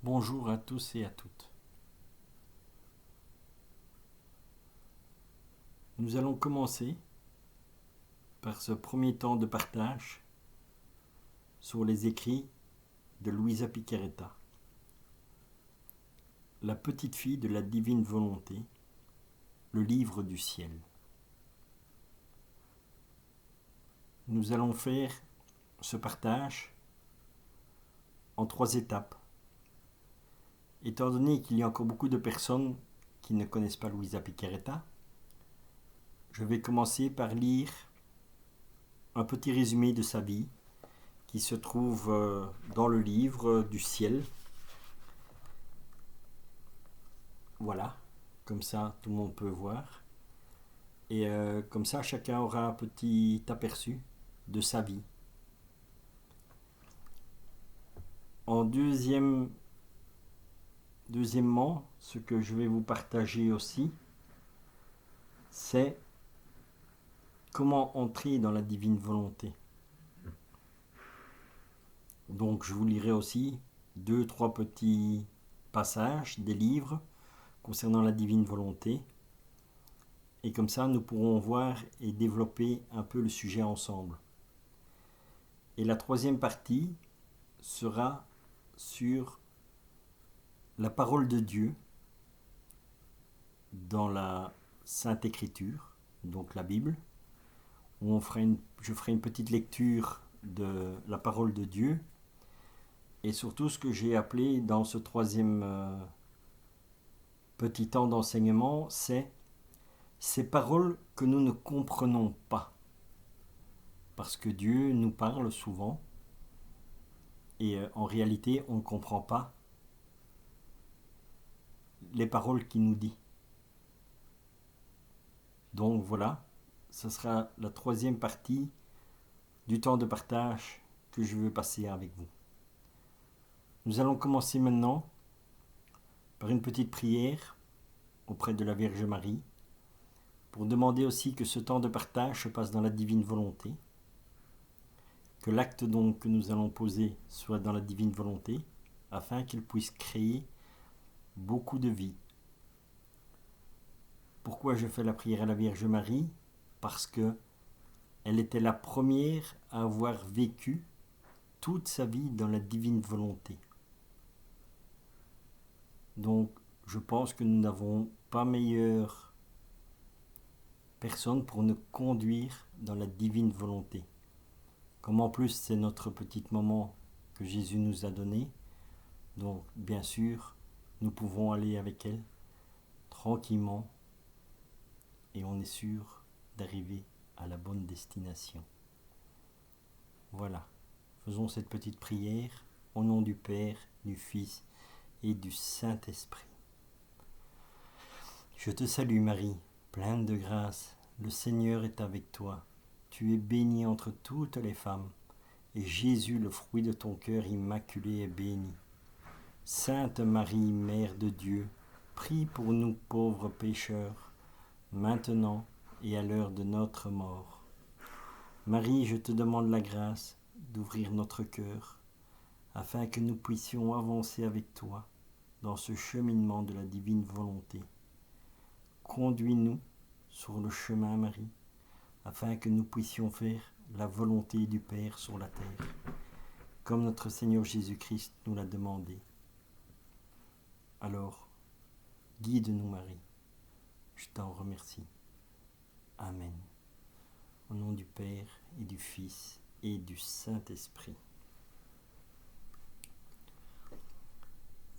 Bonjour à tous et à toutes. Nous allons commencer par ce premier temps de partage sur les écrits de Luisa Picaretta, la petite fille de la divine volonté, le livre du ciel. Nous allons faire ce partage en 3 étapes. Étant donné qu'il y a encore beaucoup de personnes qui ne connaissent pas Luisa Picaretta, je vais commencer par lire un petit résumé de sa vie qui se trouve dans le livre du ciel. Voilà, comme ça tout le monde peut voir. Et comme ça chacun aura un petit aperçu de sa vie. En deuxièmement, ce que je vais vous partager aussi, c'est comment entrer dans la divine volonté. Donc je vous lirai aussi 2-3 petits passages des livres concernant la divine volonté. Et comme ça, nous pourrons voir et développer un peu le sujet ensemble. Et la 3e partie sera sur la parole de Dieu dans la Sainte Écriture, donc la Bible, où je ferai une petite lecture de la parole de Dieu, et surtout ce que j'ai appelé dans ce 3e petit temps d'enseignement, c'est ces paroles que nous ne comprenons pas. Parce que Dieu nous parle souvent, et en réalité, on ne comprend pas les paroles qu'il nous dit. Donc voilà, ce sera la 3e partie du temps de partage que je veux passer avec vous. Nous allons commencer maintenant par une petite prière auprès de la Vierge Marie pour demander aussi que ce temps de partage se passe dans la divine volonté, que l'acte donc que nous allons poser soit dans la divine volonté, afin qu'il puisse créer beaucoup de vie. Pourquoi je fais la prière à la Vierge Marie ? Parce que elle était la première à avoir vécu toute sa vie dans la divine volonté. Donc, je pense que nous n'avons pas meilleure personne pour nous conduire dans la divine volonté. Comme en plus c'est notre petite maman que Jésus nous a donnée, donc bien sûr, nous pouvons aller avec elle tranquillement et on est sûr d'arriver à la bonne destination. Voilà, faisons cette petite prière au nom du Père, du Fils et du Saint-Esprit. Je te salue Marie, pleine de grâce, le Seigneur est avec toi. Tu es bénie entre toutes les femmes, et Jésus, le fruit de ton cœur immaculé, est béni. Sainte Marie, Mère de Dieu, prie pour nous pauvres pécheurs, maintenant et à l'heure de notre mort. Marie, je te demande la grâce d'ouvrir notre cœur, afin que nous puissions avancer avec toi dans ce cheminement de la divine volonté. Conduis-nous sur le chemin, Marie, afin que nous puissions faire la volonté du Père sur la terre, comme notre Seigneur Jésus-Christ nous l'a demandé. Alors, guide-nous, Marie. Je t'en remercie. Amen. Au nom du Père et du Fils et du Saint-Esprit.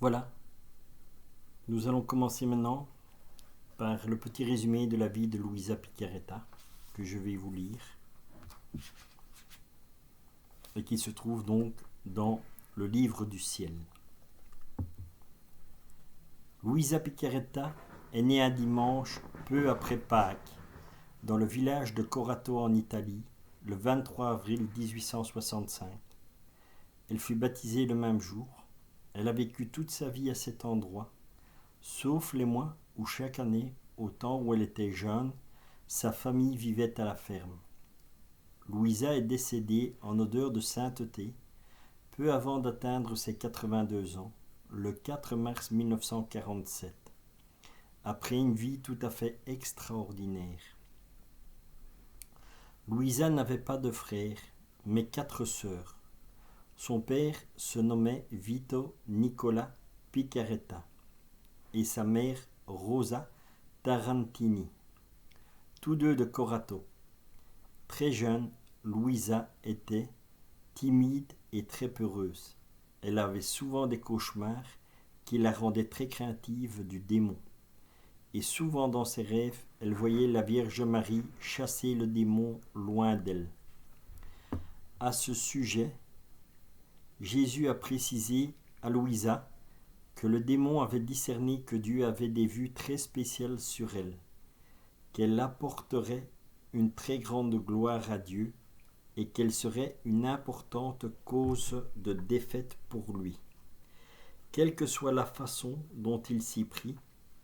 Voilà. Nous allons commencer maintenant par le petit résumé de la vie de Luisa Picaretta que je vais vous lire et qui se trouve donc dans le livre du ciel. Luisa Picaretta est née un dimanche peu après Pâques dans le village de Corato en Italie le 23 avril 1865. Elle fut baptisée le même jour. Elle a vécu toute sa vie à cet endroit, sauf les mois où chaque année, au temps où elle était jeune, sa famille vivait à la ferme. Luisa est décédée en odeur de sainteté peu avant d'atteindre ses 82 ans, le 4 mars 1947, après une vie tout à fait extraordinaire. Louisa n'avait pas de frères, mais 4 sœurs. Son père se nommait Vito Nicola Picaretta et sa mère Rosa Tarantini, tous deux de Corato. Très jeune, Louisa était timide et très peureuse. Elle avait souvent des cauchemars qui la rendaient très craintive du démon. Et souvent dans ses rêves, elle voyait la Vierge Marie chasser le démon loin d'elle. À ce sujet, Jésus a précisé à Louisa que le démon avait discerné que Dieu avait des vues très spéciales sur elle, qu'elle apporterait une très grande gloire à Dieu et qu'elle serait une importante cause de défaite pour lui. Quelle que soit la façon dont il s'y prit,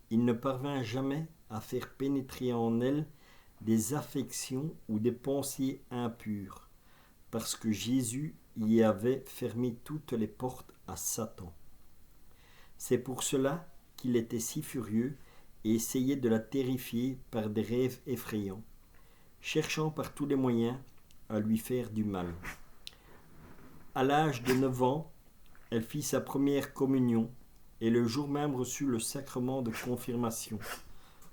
il ne parvint jamais à faire pénétrer en elle des affections ou des pensées impures, parce que Jésus y avait fermé toutes les portes à Satan. C'est pour cela qu'il était si furieux et essayait de la terrifier par des rêves effrayants, cherchant par tous les moyens à lui faire du mal. À l'âge de 9 ans, elle fit sa première communion et le jour même reçut le sacrement de confirmation.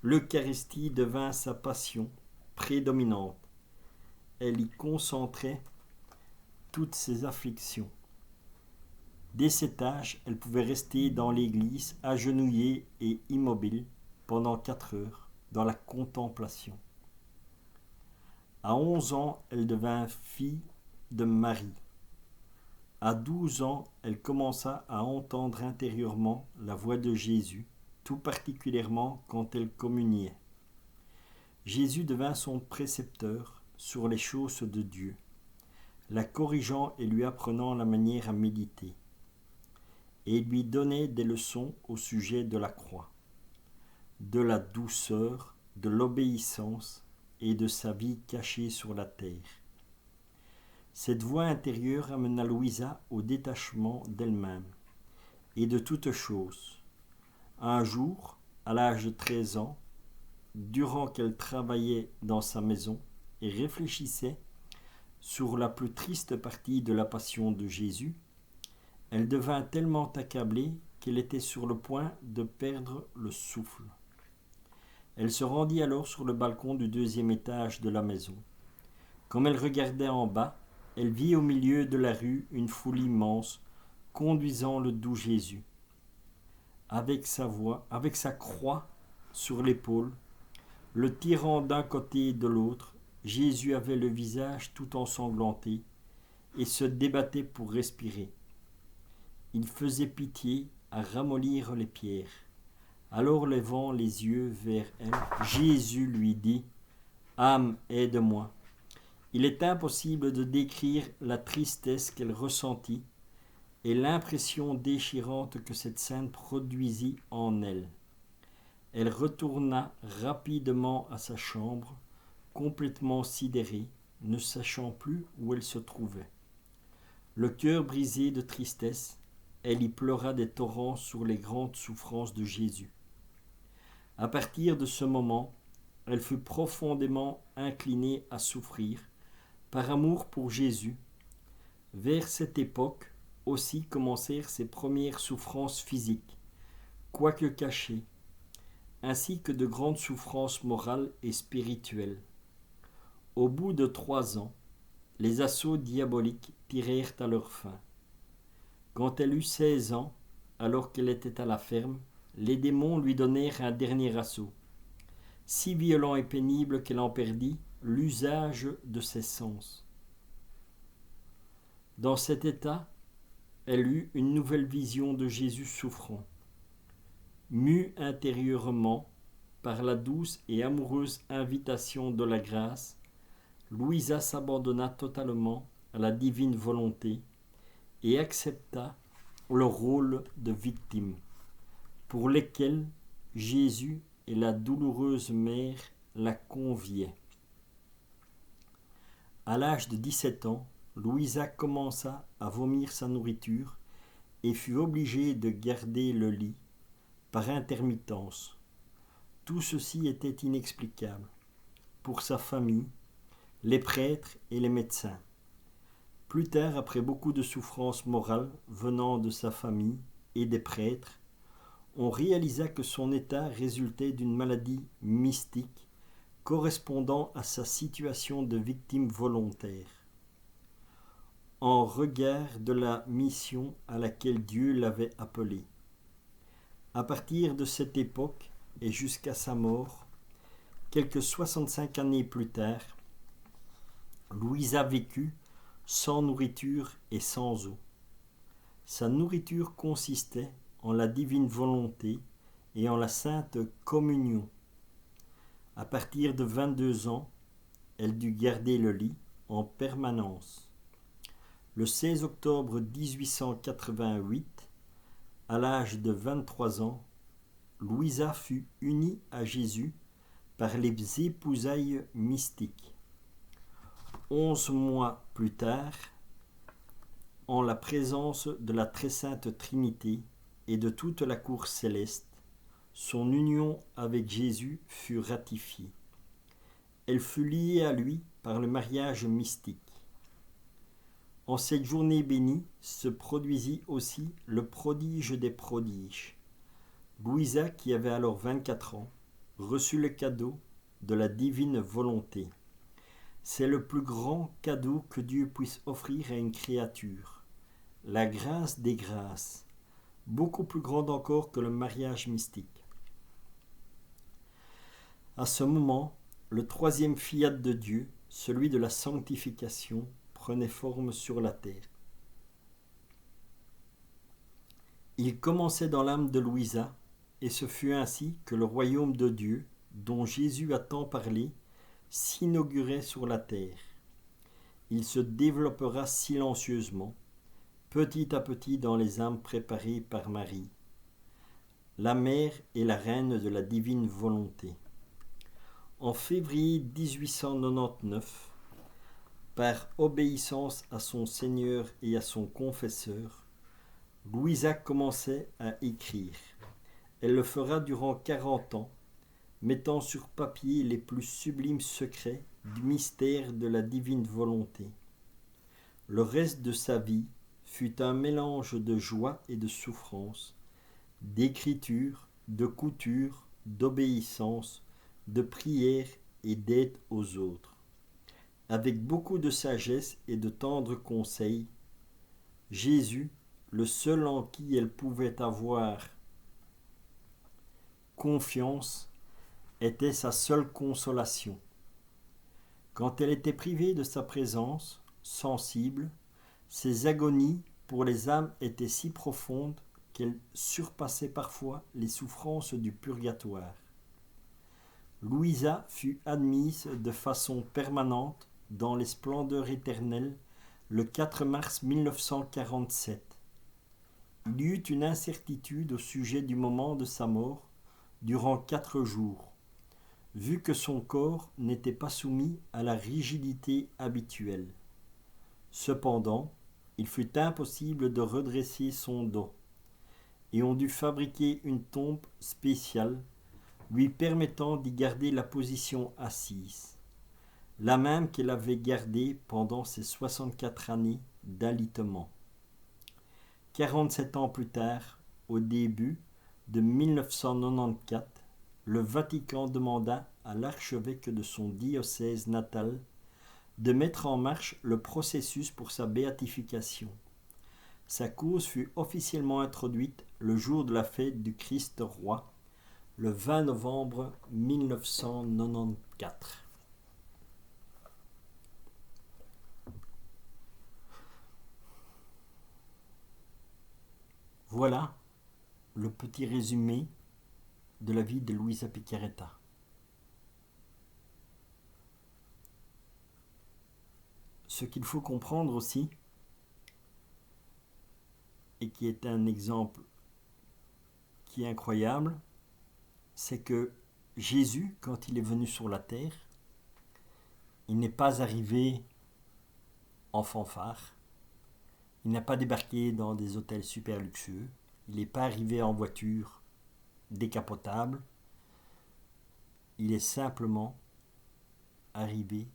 L'Eucharistie devint sa passion prédominante. Elle y concentrait toutes ses afflictions. Dès cet âge, elle pouvait rester dans l'église, agenouillée et immobile, pendant 4 heures, dans la contemplation. À 11 ans, elle devint fille de Marie. À 12 ans, elle commença à entendre intérieurement la voix de Jésus, tout particulièrement quand elle communiait. Jésus devint son précepteur sur les choses de Dieu, la corrigeant et lui apprenant la manière à méditer, et lui donnait des leçons au sujet de la croix, de la douceur, de l'obéissance et de sa vie cachée sur la terre. Cette voix intérieure amena Louisa au détachement d'elle-même et de toutes choses. Un jour, à l'âge de 13 ans, durant qu'elle travaillait dans sa maison et réfléchissait sur la plus triste partie de la passion de Jésus, elle devint tellement accablée qu'elle était sur le point de perdre le souffle. Elle se rendit alors sur le balcon du 2e étage de la maison. Comme elle regardait en bas, elle vit au milieu de la rue une foule immense conduisant le doux Jésus. Avec sa croix sur l'épaule, le tirant d'un côté et de l'autre, Jésus avait le visage tout ensanglanté et se débattait pour respirer. Il faisait pitié à ramollir les pierres. Alors levant les yeux vers elle, Jésus lui dit « Âme, aide-moi ». Il est impossible de décrire la tristesse qu'elle ressentit et l'impression déchirante que cette scène produisit en elle. Elle retourna rapidement à sa chambre, complètement sidérée, ne sachant plus où elle se trouvait. Le cœur brisé de tristesse, elle y pleura des torrents sur les grandes souffrances de Jésus. À partir de ce moment, elle fut profondément inclinée à souffrir, par amour pour Jésus. Vers cette époque aussi commencèrent ses premières souffrances physiques, quoique cachées, ainsi que de grandes souffrances morales et spirituelles. Au bout de 3 ans, les assauts diaboliques tirèrent à leur fin. Quand elle eut 16 ans, alors qu'elle était à la ferme, les démons lui donnèrent un dernier assaut, si violent et pénible qu'elle en perdit l'usage de ses sens. Dans cet état, elle eut une nouvelle vision de Jésus souffrant. Mue intérieurement par la douce et amoureuse invitation de la grâce, Louisa s'abandonna totalement à la divine volonté et accepta le rôle de victime, pour lequel Jésus et la douloureuse mère la conviaient. À l'âge de 17 ans, Louisa commença à vomir sa nourriture et fut obligée de garder le lit par intermittence. Tout ceci était inexplicable pour sa famille, les prêtres et les médecins. Plus tard, après beaucoup de souffrances morales venant de sa famille et des prêtres, on réalisa que son état résultait d'une maladie mystique correspondant à sa situation de victime volontaire, en regard de la mission à laquelle Dieu l'avait appelé. À partir de cette époque et jusqu'à sa mort, quelques 65 années plus tard, Louisa vécut sans nourriture et sans eau. Sa nourriture consistait en la divine volonté et en la sainte communion. À partir de 22 ans, elle dut garder le lit en permanence. Le 16 octobre 1888, à l'âge de 23 ans, Louisa fut unie à Jésus par les épousailles mystiques. 11 mois plus tard, en la présence de la très sainte Trinité et de toute la cour céleste, son union avec Jésus fut ratifiée. Elle fut liée à lui par le mariage mystique. En cette journée bénie se produisit aussi le prodige des prodiges. Louisa, qui avait alors 24 ans, reçut le cadeau de la divine volonté. C'est le plus grand cadeau que Dieu puisse offrir à une créature. La grâce des grâces, beaucoup plus grande encore que le mariage mystique. À ce moment, le troisième fiat de Dieu, celui de la sanctification, prenait forme sur la terre. Il commençait dans l'âme de Louisa, et ce fut ainsi que le royaume de Dieu, dont Jésus a tant parlé, s'inaugurait sur la terre. Il se développera silencieusement, petit à petit dans les âmes préparées par Marie, la mère et la reine de la divine volonté. En février 1899, par obéissance à son Seigneur et à son confesseur, Louisa commençait à écrire. Elle le fera durant 40 ans, mettant sur papier les plus sublimes secrets du mystère de la divine volonté. Le reste de sa vie fut un mélange de joie et de souffrance, d'écriture, de couture, d'obéissance, de prière et d'aide aux autres. Avec beaucoup de sagesse et de tendres conseils, Jésus, le seul en qui elle pouvait avoir confiance, était sa seule consolation. Quand elle était privée de sa présence, sensible, ses agonies pour les âmes étaient si profondes qu'elles surpassaient parfois les souffrances du purgatoire. Louisa fut admise de façon permanente dans les splendeurs éternelles le 4 mars 1947. Il y eut une incertitude au sujet du moment de sa mort durant 4 jours, vu que son corps n'était pas soumis à la rigidité habituelle. Cependant, il fut impossible de redresser son dos, et on dut fabriquer une tombe spéciale lui permettant d'y garder la position assise, la même qu'elle avait gardée pendant ses 64 années d'alitement. 47 ans plus tard, au début de 1994, le Vatican demanda à l'archevêque de son diocèse natal de mettre en marche le processus pour sa béatification. Sa cause fut officiellement introduite le jour de la fête du Christ roi, le 20 novembre 1994. Voilà le petit résumé de la vie de Louisa Piccarreta. Ce qu'il faut comprendre aussi, et qui est un exemple qui est incroyable, c'est que Jésus, quand il est venu sur la terre, il n'est pas arrivé en fanfare, Il n'a pas débarqué dans des hôtels super luxueux. Il n'est pas arrivé en voiture décapotable. Il est simplement arrivé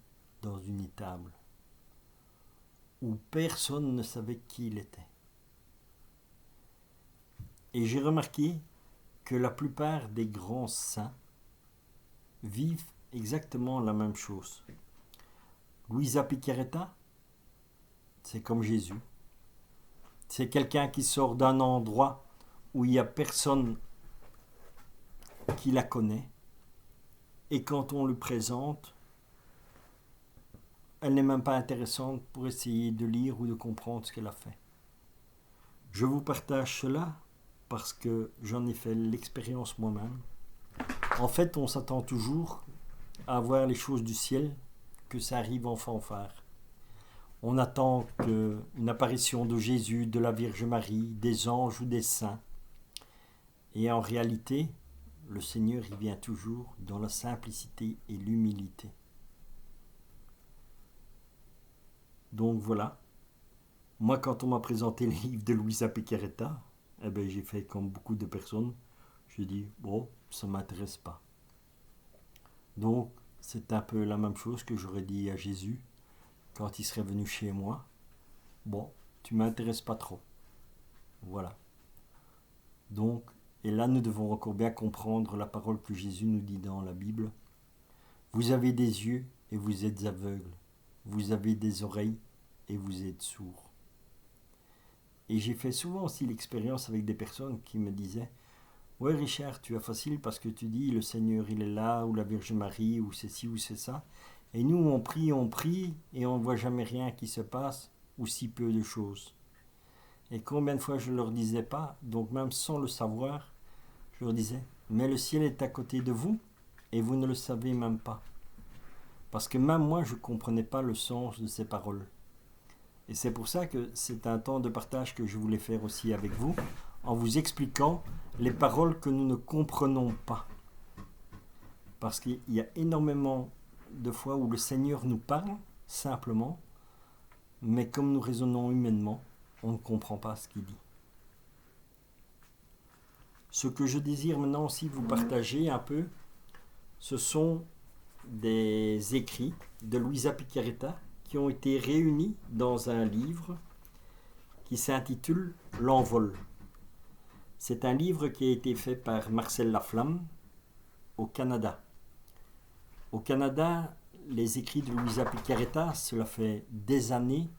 dans une étable où personne ne savait qui il était. Et j'ai remarqué que la plupart des grands saints vivent exactement la même chose. Luisa Picaretta, c'est comme Jésus. C'est quelqu'un qui sort d'un endroit où il n'y a personne qui la connaît. Et quand on le présente, elle n'est même pas intéressante pour essayer de lire ou de comprendre ce qu'elle a fait. Je vous partage cela parce que j'en ai fait l'expérience moi-même. En fait, on s'attend toujours à voir les choses du ciel, que ça arrive en fanfare. On attend une apparition de Jésus, de la Vierge Marie, des anges ou des saints. Et en réalité, le Seigneur y vient toujours dans la simplicité et l'humilité. Donc voilà. Moi, quand on m'a présenté les livres de Luisa Picaretta, j'ai fait comme beaucoup de personnes. J'ai dit, bon, ça ne m'intéresse pas. Donc, c'est un peu la même chose que j'aurais dit à Jésus quand il serait venu chez moi. Bon, tu ne m'intéresses pas trop. Voilà. Donc, et là, nous devons encore bien comprendre la parole que Jésus nous dit dans la Bible. Vous avez des yeux et vous êtes aveugles. Vous avez des oreilles et vous êtes sourds. Et j'ai fait souvent aussi l'expérience avec des personnes qui me disaient « Ouais Richard, tu as facile parce que tu dis le Seigneur il est là, ou la Vierge Marie, ou c'est ci ou c'est ça. Et nous on prie et on ne voit jamais rien qui se passe, ou si peu de choses. » Et combien de fois je ne leur disais pas, donc même sans le savoir, je leur disais « Mais le ciel est à côté de vous et vous ne le savez même pas. » Parce que même moi je ne comprenais pas le sens de ces paroles. Et c'est pour ça que c'est un temps de partage que je voulais faire aussi avec vous, en vous expliquant les paroles que nous ne comprenons pas. Parce qu'il y a énormément de fois où le Seigneur nous parle, simplement, mais comme nous raisonnons humainement, on ne comprend pas ce qu'il dit. Ce que je désire maintenant aussi vous partager un peu, ce sont des écrits de Luisa Picaretta, qui ont été réunis dans un livre qui s'intitule L'Envol. C'est un livre qui a été fait par Marcel Laflamme au Canada. Au Canada, les écrits de Luisa Picaretta, cela fait des années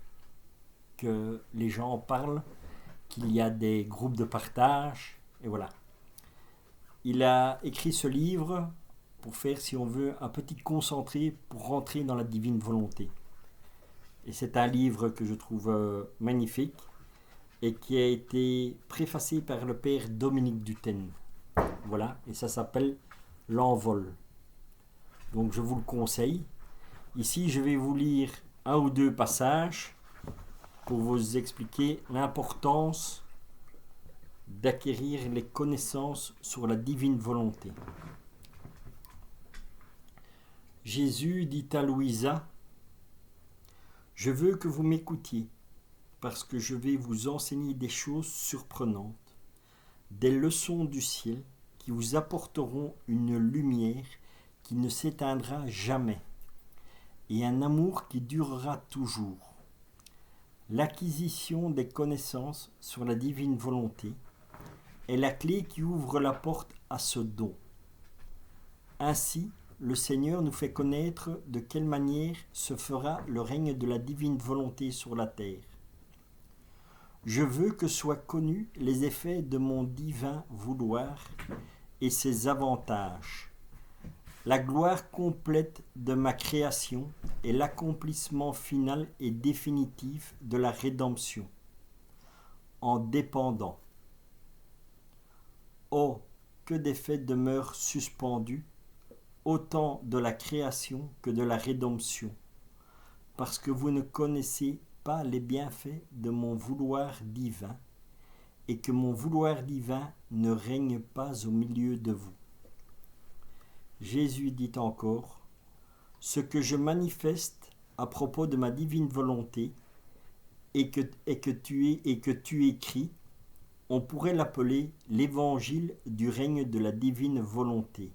que les gens en parlent, qu'il y a des groupes de partage, et voilà. Il a écrit ce livre pour faire, si on veut, un petit concentré pour rentrer dans la divine volonté. Et c'est un livre que je trouve magnifique et qui a été préfacé par le père Dominique Duthène. Voilà, et ça s'appelle L'Envol. Donc je vous le conseille. Ici, je vais vous lire un ou deux passages pour vous expliquer l'importance d'acquérir les connaissances sur la divine volonté. Jésus dit à Louisa, « Je veux que vous m'écoutiez, parce que je vais vous enseigner des choses surprenantes, des leçons du ciel qui vous apporteront une lumière qui ne s'éteindra jamais, et un amour qui durera toujours. L'acquisition des connaissances sur la divine volonté est la clé qui ouvre la porte à ce don. Ainsi, le Seigneur nous fait connaître de quelle manière se fera le règne de la divine volonté sur la terre. Je veux que soient connus les effets de mon divin vouloir et ses avantages, la gloire complète de ma création et l'accomplissement final et définitif de la rédemption, en dépendant. Oh, que d'effets demeurent suspendus, autant de la création que de la rédemption, parce que vous ne connaissez pas les bienfaits de mon vouloir divin, et que mon vouloir divin ne règne pas au milieu de vous. Jésus dit encore, « Ce que je manifeste à propos de ma divine volonté et que tu écris, on pourrait l'appeler l'évangile du règne de la divine volonté,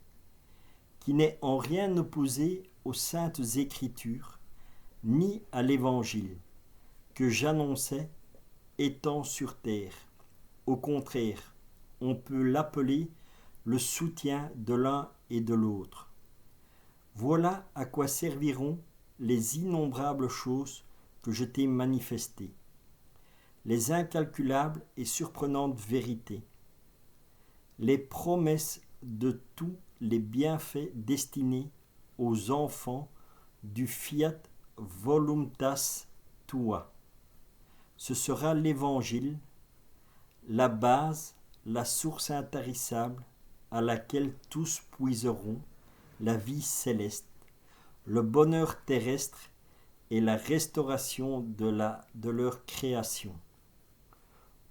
qui n'est en rien opposé aux saintes écritures, ni à l'évangile que j'annonçais étant sur terre. Au contraire, on peut l'appeler le soutien de l'un et de l'autre. Voilà à quoi serviront les innombrables choses que je t'ai manifestées, les incalculables et surprenantes vérités, les promesses de tous les bienfaits destinés aux enfants du fiat voluntas tua. Ce sera l'évangile, la base, la source intarissable à laquelle tous puiseront la vie céleste, le bonheur terrestre et la restauration de leur création.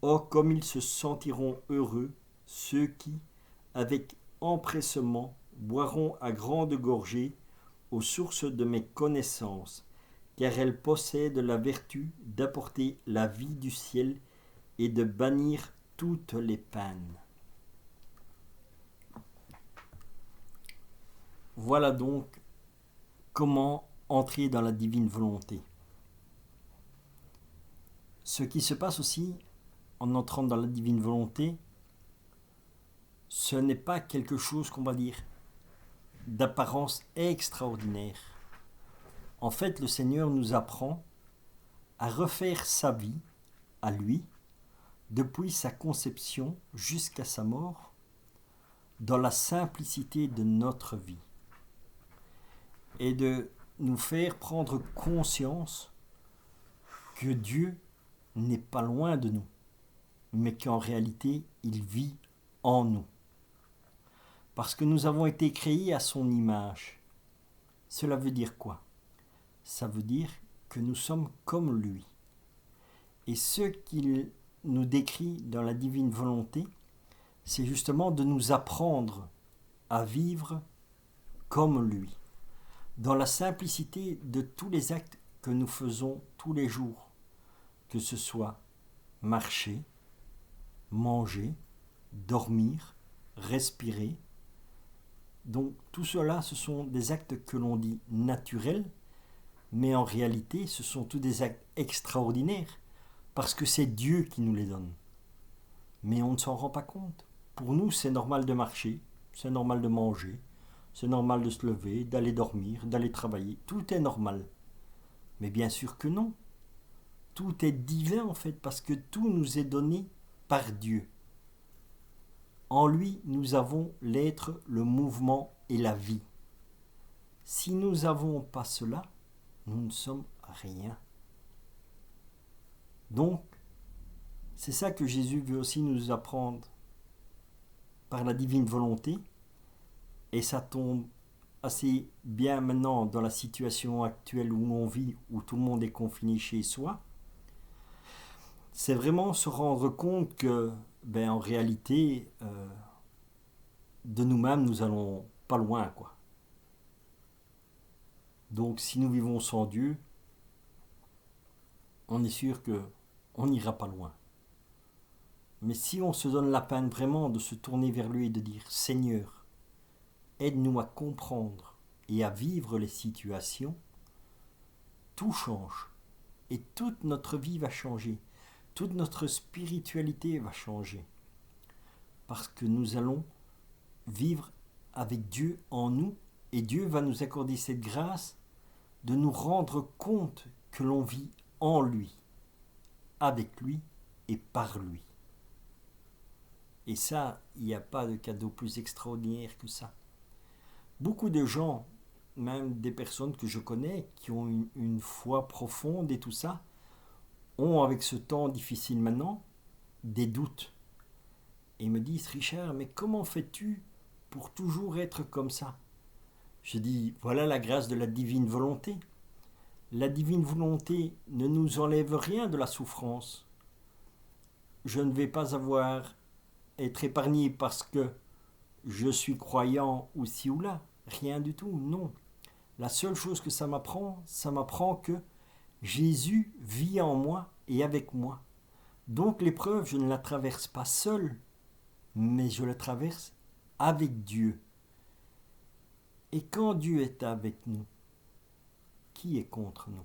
Oh, comme ils se sentiront heureux, ceux qui, avec empressement, boiront à grandes gorgées aux sources de mes connaissances, car elles possèdent la vertu d'apporter la vie du ciel et de bannir toutes les peines. Voilà donc comment entrer dans la divine volonté. Ce qui se passe aussi en entrant dans la divine volonté, ce n'est pas quelque chose qu'on va dire d'apparence extraordinaire. En fait, le Seigneur nous apprend à refaire sa vie à lui, depuis sa conception jusqu'à sa mort, dans la simplicité de notre vie, et de nous faire prendre conscience que Dieu n'est pas loin de nous, mais qu'en réalité, il vit en nous. Parce que nous avons été créés à son image. Cela veut dire quoi? Ça veut dire que nous sommes comme lui. Et ce qu'il nous décrit dans la divine volonté, c'est justement de nous apprendre à vivre comme lui, dans la simplicité de tous les actes que nous faisons tous les jours, que ce soit marcher, manger, dormir, respirer. Donc tout cela, ce sont des actes que l'on dit naturels, mais en réalité, ce sont tous des actes extraordinaires, parce que c'est Dieu qui nous les donne. Mais on ne s'en rend pas compte. Pour nous, c'est normal de marcher, c'est normal de manger, c'est normal de se lever, d'aller dormir, d'aller travailler. Tout est normal. Mais bien sûr que non. Tout est divin en fait, parce que tout nous est donné par Dieu. En lui, nous avons l'être, le mouvement et la vie. Si nous n'avons pas cela, nous ne sommes rien. Donc, c'est ça que Jésus veut aussi nous apprendre par la divine volonté, et ça tombe assez bien maintenant dans la situation actuelle où on vit, où tout le monde est confiné chez soi. C'est vraiment se rendre compte que, en réalité, de nous-mêmes, nous allons pas loin, quoi. Donc, si nous vivons sans Dieu, on est sûr que on n'ira pas loin. Mais si on se donne la peine vraiment de se tourner vers lui et de dire « Seigneur, aide-nous à comprendre et à vivre les situations », tout change. Et toute notre vie va changer. Toute notre spiritualité va changer. Parce que nous allons vivre avec Dieu en nous, et Dieu va nous accorder cette grâce de nous rendre compte que l'on vit en lui, avec lui et par lui. Et ça, il n'y a pas de cadeau plus extraordinaire que ça. Beaucoup de gens, même des personnes que je connais, qui ont une foi profonde et tout ça, ont avec ce temps difficile maintenant, des doutes. Et me disent, Richard, mais comment fais-tu pour toujours être comme ça? Je dis, voilà la grâce de la divine volonté. La divine volonté ne nous enlève rien de la souffrance. Je ne vais pas être épargné parce que je suis croyant ou ci ou là. Rien du tout, non. La seule chose que ça m'apprend que Jésus vit en moi est avec moi. Donc l'épreuve, je ne la traverse pas seule, mais je la traverse avec Dieu. Et quand Dieu est avec nous, qui est contre nous?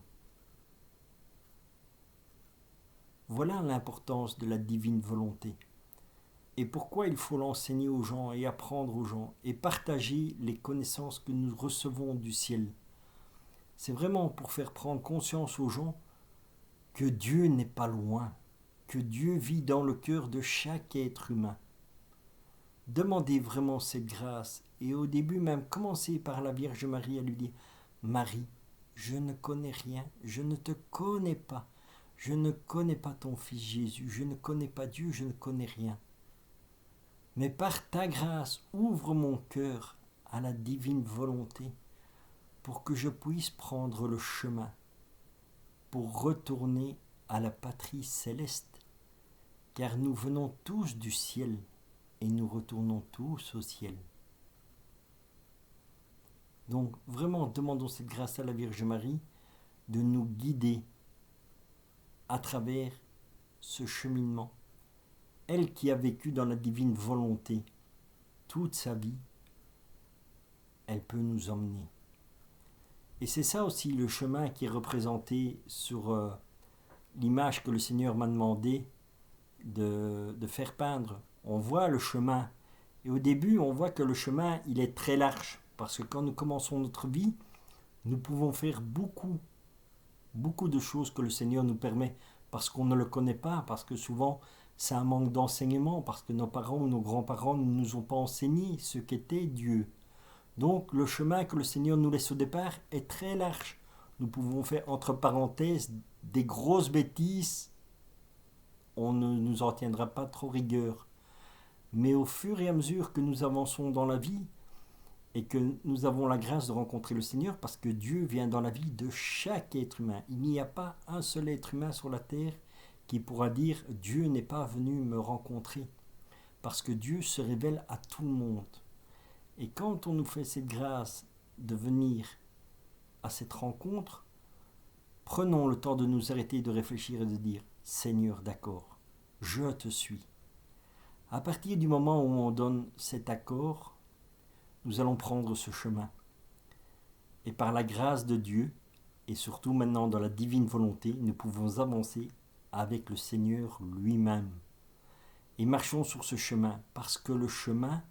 Voilà l'importance de la divine volonté. Et pourquoi il faut l'enseigner aux gens et apprendre aux gens et partager les connaissances que nous recevons du ciel. C'est vraiment pour faire prendre conscience aux gens que Dieu n'est pas loin, que Dieu vit dans le cœur de chaque être humain. Demandez vraiment cette grâce et au début même commencez par la Vierge Marie à lui dire « Marie, je ne connais rien, je ne te connais pas, je ne connais pas ton Fils Jésus, je ne connais pas Dieu, je ne connais rien. Mais par ta grâce, ouvre mon cœur à la divine volonté pour que je puisse prendre le chemin, pour retourner à la patrie céleste, car nous venons tous du ciel et nous retournons tous au ciel. » Donc vraiment demandons cette grâce à la Vierge Marie de nous guider à travers ce cheminement. Elle qui a vécu dans la divine volonté toute sa vie, elle peut nous emmener. Et c'est ça aussi le chemin qui est représenté sur l'image que le Seigneur m'a demandé de faire peindre. On voit le chemin. Et au début, on voit que le chemin, il est très large. Parce que quand nous commençons notre vie, nous pouvons faire beaucoup de choses que le Seigneur nous permet. Parce qu'on ne le connaît pas, parce que souvent, c'est un manque d'enseignement, parce que nos parents ou nos grands-parents ne nous ont pas enseigné ce qu'était Dieu. Donc le chemin que le Seigneur nous laisse au départ est très large. Nous pouvons faire entre parenthèses des grosses bêtises. On ne nous en tiendra pas trop rigueur. Mais au fur et à mesure que nous avançons dans la vie et que nous avons la grâce de rencontrer le Seigneur, parce que Dieu vient dans la vie de chaque être humain. Il n'y a pas un seul être humain sur la terre qui pourra dire « Dieu n'est pas venu me rencontrer ». Parce que Dieu se révèle à tout le monde. Et quand on nous fait cette grâce de venir à cette rencontre, prenons le temps de nous arrêter, de réfléchir et de dire « Seigneur, d'accord, je te suis ». À partir du moment où on donne cet accord, nous allons prendre ce chemin. Et par la grâce de Dieu, et surtout maintenant dans la divine volonté, nous pouvons avancer avec le Seigneur lui-même. Et marchons sur ce chemin, parce que le chemin,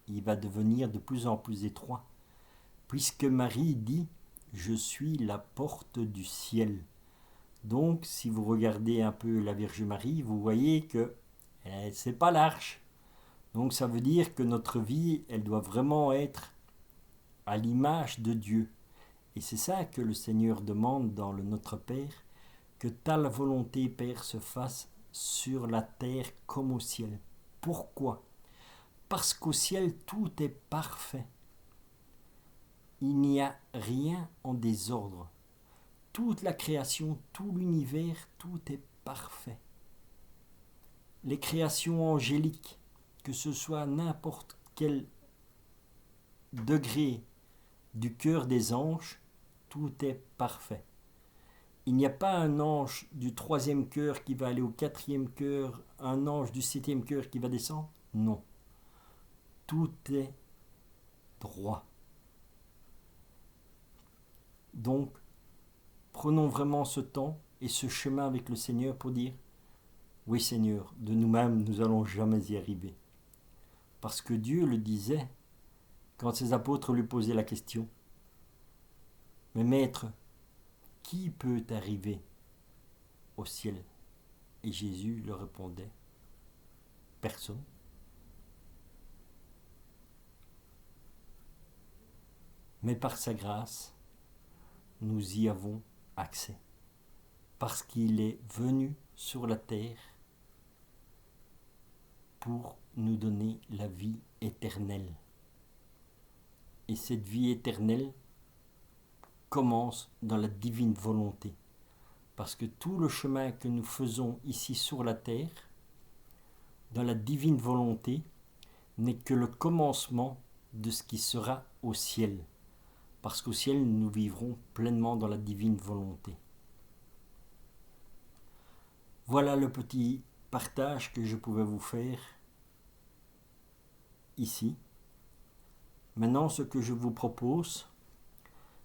il va devenir de plus en plus étroit. Puisque Marie dit « Je suis la porte du ciel ». Donc, si vous regardez un peu la Vierge Marie, vous voyez que c'est pas large. Donc, ça veut dire que notre vie, elle doit vraiment être à l'image de Dieu. Et c'est ça que le Seigneur demande dans le Notre Père, que ta volonté, Père, se fasse sur la terre comme au ciel. Pourquoi ? Parce qu'au ciel, tout est parfait. Il n'y a rien en désordre. Toute la création, tout l'univers, tout est parfait. Les créations angéliques, que ce soit n'importe quel degré du cœur des anges, tout est parfait. Il n'y a pas un ange du 3e cœur qui va aller au 4e cœur, un ange du 7e cœur qui va descendre. Non. Tout est droit. Donc, prenons vraiment ce temps et ce chemin avec le Seigneur pour dire « Oui Seigneur, de nous-mêmes, nous n'allons jamais y arriver. » Parce que Dieu le disait quand ses apôtres lui posaient la question « Mais maître, qui peut arriver au ciel ?» Et Jésus leur répondait « Personne. » Mais par sa grâce, nous y avons accès. Parce qu'il est venu sur la terre pour nous donner la vie éternelle. Et cette vie éternelle commence dans la divine volonté. Parce que tout le chemin que nous faisons ici sur la terre, dans la divine volonté, n'est que le commencement de ce qui sera au ciel. Parce qu'au ciel, nous vivrons pleinement dans la divine volonté. Voilà le petit partage que je pouvais vous faire ici. Maintenant, ce que je vous propose,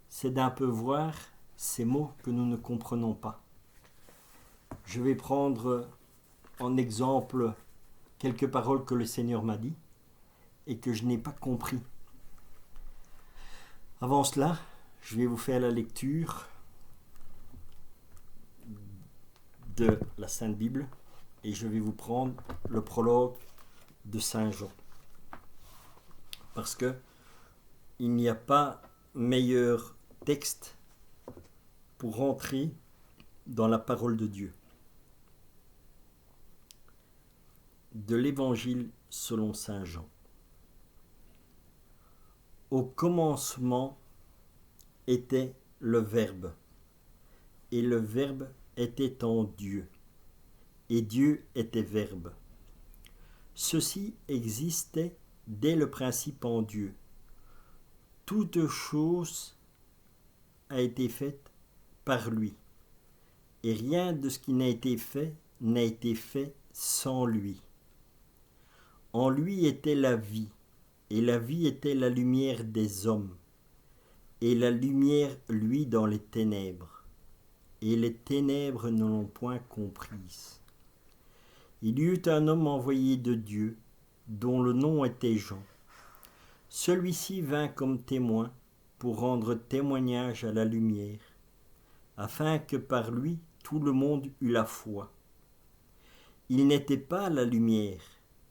c'est d'un peu voir ces mots que nous ne comprenons pas. Je vais prendre en exemple quelques paroles que le Seigneur m'a dit et que je n'ai pas compris. Avant cela, je vais vous faire la lecture de la Sainte Bible et je vais vous prendre le prologue de Saint Jean. Parce que il n'y a pas meilleur texte pour rentrer dans la parole de Dieu. De l'Évangile selon Saint Jean. Au commencement était le Verbe, et le Verbe était en Dieu, et Dieu était Verbe. Ceci existait dès le principe en Dieu. Toute chose a été faite par lui, et rien de ce qui n'a été fait sans lui. En lui était la vie, et la vie était la lumière des hommes. Et la lumière luit dans les ténèbres, et les ténèbres ne l'ont point comprise. Il y eut un homme envoyé de Dieu, dont le nom était Jean. Celui-ci vint comme témoin pour rendre témoignage à la lumière, afin que par lui tout le monde eût la foi. Il n'était pas la lumière,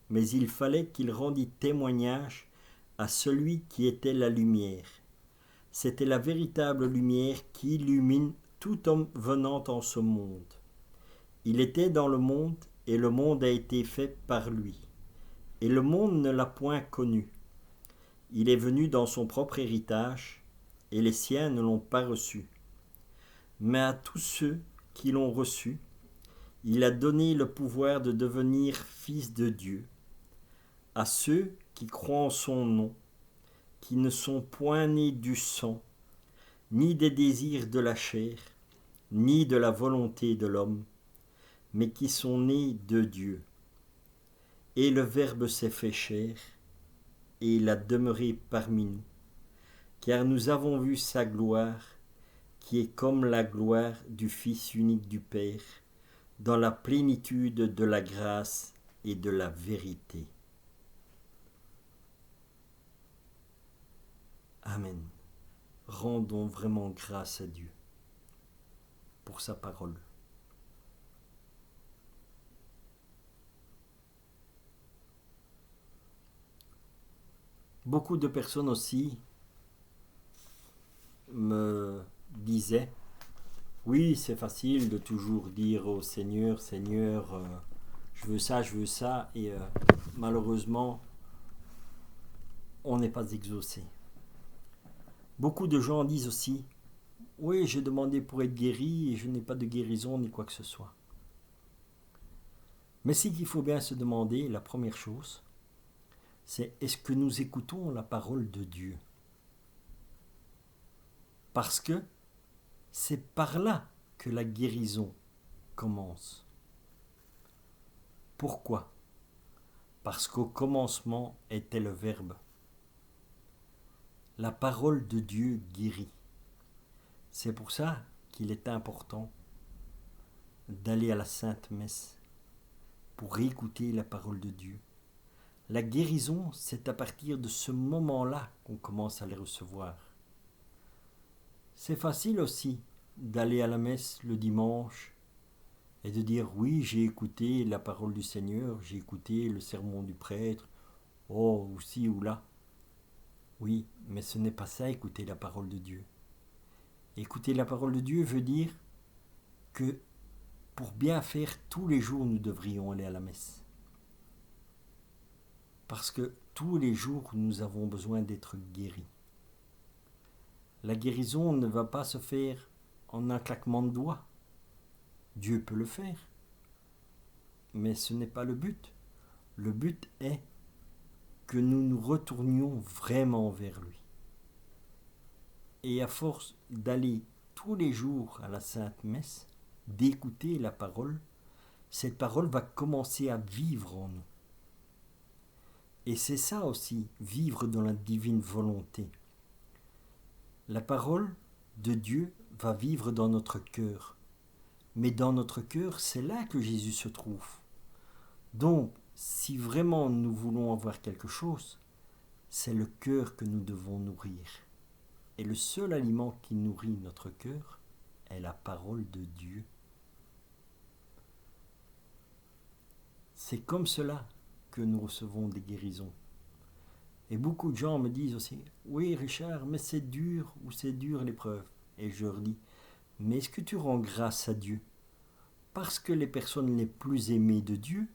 mais il fallait qu'il rendît témoignage à celui qui était la lumière. C'était la véritable lumière qui illumine tout homme venant en ce monde. Il était dans le monde, et le monde a été fait par lui. Et le monde ne l'a point connu. Il est venu dans son propre héritage, et les siens ne l'ont pas reçu. Mais à tous ceux qui l'ont reçu, il a donné le pouvoir de devenir fils de Dieu, à ceux qui croient en son nom, qui ne sont point nés du sang, ni des désirs de la chair, ni de la volonté de l'homme, mais qui sont nés de Dieu. Et le Verbe s'est fait chair, et il a demeuré parmi nous, car nous avons vu sa gloire, qui est comme la gloire du Fils unique du Père, dans la plénitude de la grâce et de la vérité. Amen. Rendons vraiment grâce à Dieu pour sa parole. Beaucoup de personnes aussi me disaient, oui, c'est facile de toujours dire au Seigneur, Seigneur, je veux ça, et malheureusement, on n'est pas exaucé. Beaucoup de gens disent aussi, oui, j'ai demandé pour être guéri et je n'ai pas de guérison ni quoi que ce soit. Mais ce qu'il faut bien se demander, la première chose, c'est est-ce que nous écoutons la parole de Dieu? Parce que c'est par là que la guérison commence. Pourquoi? Parce qu'au commencement était le Verbe. La parole de Dieu guérit. C'est pour ça qu'il est important d'aller à la Sainte Messe pour écouter la parole de Dieu. La guérison, c'est à partir de ce moment-là qu'on commence à les recevoir. C'est facile aussi d'aller à la messe le dimanche et de dire oui, j'ai écouté la parole du Seigneur, j'ai écouté le sermon du prêtre, oh, ou ci ou là. Oui, mais ce n'est pas ça, écouter la parole de Dieu. Écouter la parole de Dieu veut dire que pour bien faire tous les jours, nous devrions aller à la messe. Parce que tous les jours, nous avons besoin d'être guéris. La guérison ne va pas se faire en un claquement de doigts. Dieu peut le faire. Mais ce n'est pas le but. Le but est que nous nous retournions vraiment vers lui. Et à force d'aller tous les jours à la Sainte Messe, d'écouter la parole, cette parole va commencer à vivre en nous. Et c'est ça aussi, vivre dans la divine volonté. La parole de Dieu va vivre dans notre cœur. Mais dans notre cœur, c'est là que Jésus se trouve. Donc, si vraiment nous voulons avoir quelque chose, c'est le cœur que nous devons nourrir. Et le seul aliment qui nourrit notre cœur est la parole de Dieu. C'est comme cela que nous recevons des guérisons. Et beaucoup de gens me disent aussi, oui Richard, mais c'est dur ou c'est dur l'épreuve. Et je leur dis, mais est-ce que tu rends grâce à Dieu? Parce que les personnes les plus aimées de Dieu,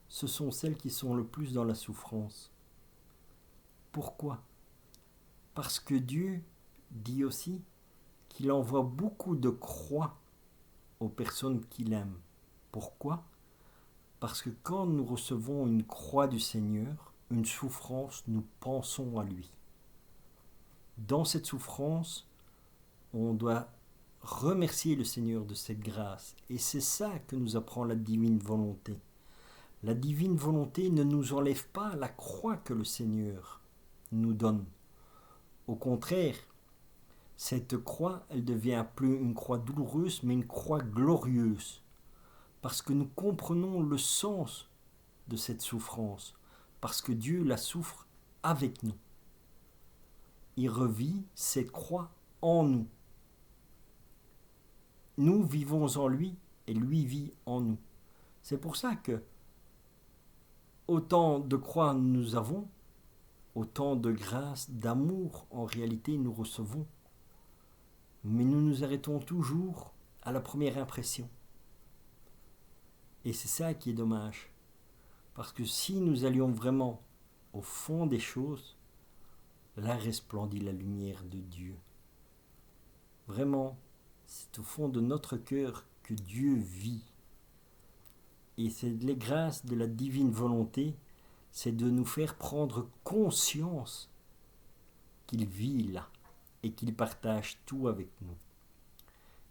ce sont celles qui sont le plus dans la souffrance. Pourquoi? Parce que Dieu dit aussi qu'il envoie beaucoup de croix aux personnes qu'il aime. Pourquoi? Parce que quand nous recevons une croix du Seigneur, une souffrance, nous pensons à lui. Dans cette souffrance, on doit remercier le Seigneur de cette grâce. Et c'est ça que nous apprend la divine volonté. La divine volonté ne nous enlève pas la croix que le Seigneur nous donne. Au contraire, cette croix, elle devient plus une croix douloureuse, mais une croix glorieuse. Parce que nous comprenons le sens de cette souffrance. Parce que Dieu la souffre avec nous. Il revit cette croix en nous. Nous vivons en lui et lui vit en nous. C'est pour ça que autant de croix nous avons, autant de grâce, d'amour en réalité nous recevons. Mais nous nous arrêtons toujours à la première impression. Et c'est ça qui est dommage. Parce que si nous allions vraiment au fond des choses, là resplendit la lumière de Dieu. Vraiment, c'est au fond de notre cœur que Dieu vit. Et c'est les grâces de la divine volonté, c'est de nous faire prendre conscience qu'il vit là et qu'il partage tout avec nous.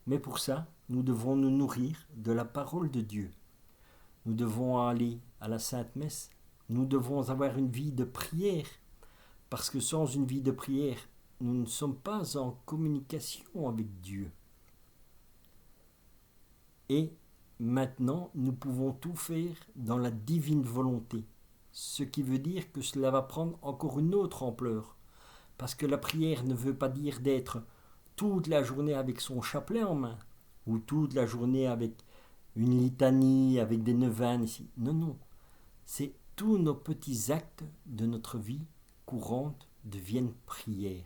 Mais pour ça, nous devons nous nourrir de la parole de Dieu. Nous devons aller à la Sainte Messe. Nous devons avoir une vie de prière. Parce que sans une vie de prière, nous ne sommes pas en communication avec Dieu. Et maintenant, nous pouvons tout faire dans la divine volonté. Ce qui veut dire que cela va prendre encore une autre ampleur. Parce que la prière ne veut pas dire d'être toute la journée avec son chapelet en main, ou toute la journée avec une litanie, avec des neuvaines ici. Non, non. C'est tous nos petits actes de notre vie courante deviennent prières.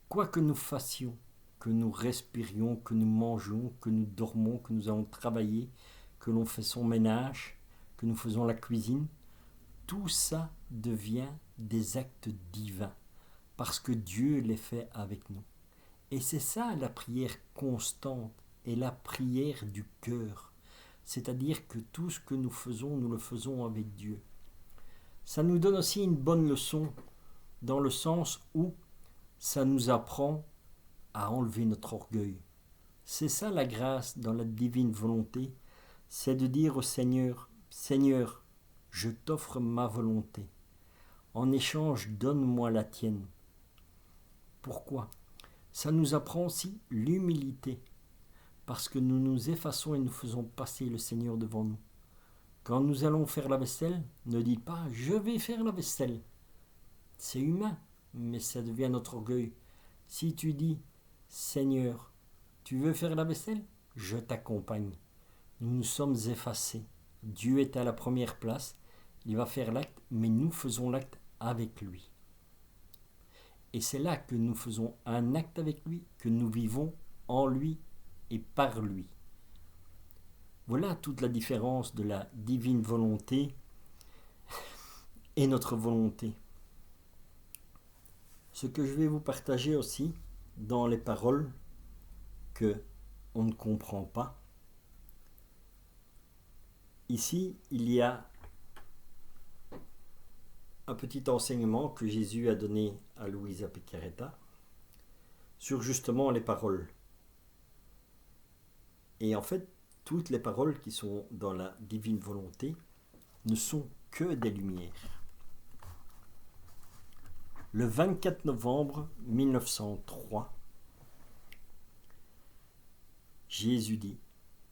Quoi que nous fassions, que nous respirions, que nous mangeons, que nous dormons, que nous allons travailler, que l'on fait son ménage, que nous faisons la cuisine, tout ça devient des actes divins, parce que Dieu les fait avec nous. Et c'est ça la prière constante, et la prière du cœur. C'est-à-dire que tout ce que nous faisons, nous le faisons avec Dieu. Ça nous donne aussi une bonne leçon, dans le sens où ça nous apprend à enlever notre orgueil. C'est ça la grâce dans la divine volonté, c'est de dire au Seigneur, Seigneur, je t'offre ma volonté. En échange, donne-moi la tienne. Pourquoi? Ça nous apprend aussi l'humilité, parce que nous nous effaçons et nous faisons passer le Seigneur devant nous. Quand nous allons faire la vaisselle, ne dites pas « je vais faire la vaisselle ». C'est humain, mais ça devient notre orgueil. Si tu dis « Seigneur, tu veux faire la vaisselle? Je t'accompagne ». Nous nous sommes effacés. Dieu est à la première place, il va faire l'acte, mais nous faisons l'acte avec lui. Et c'est là que nous faisons un acte avec lui, que nous vivons en lui et par lui. Voilà toute la différence de la divine volonté et notre volonté. Ce que je vais vous partager aussi dans les paroles que on ne comprend pas. Ici, il y a un petit enseignement que Jésus a donné à Luisa Piccarreta sur justement les paroles. Et en fait, toutes les paroles qui sont dans la divine volonté ne sont que des lumières. Le 24 novembre 1903, Jésus dit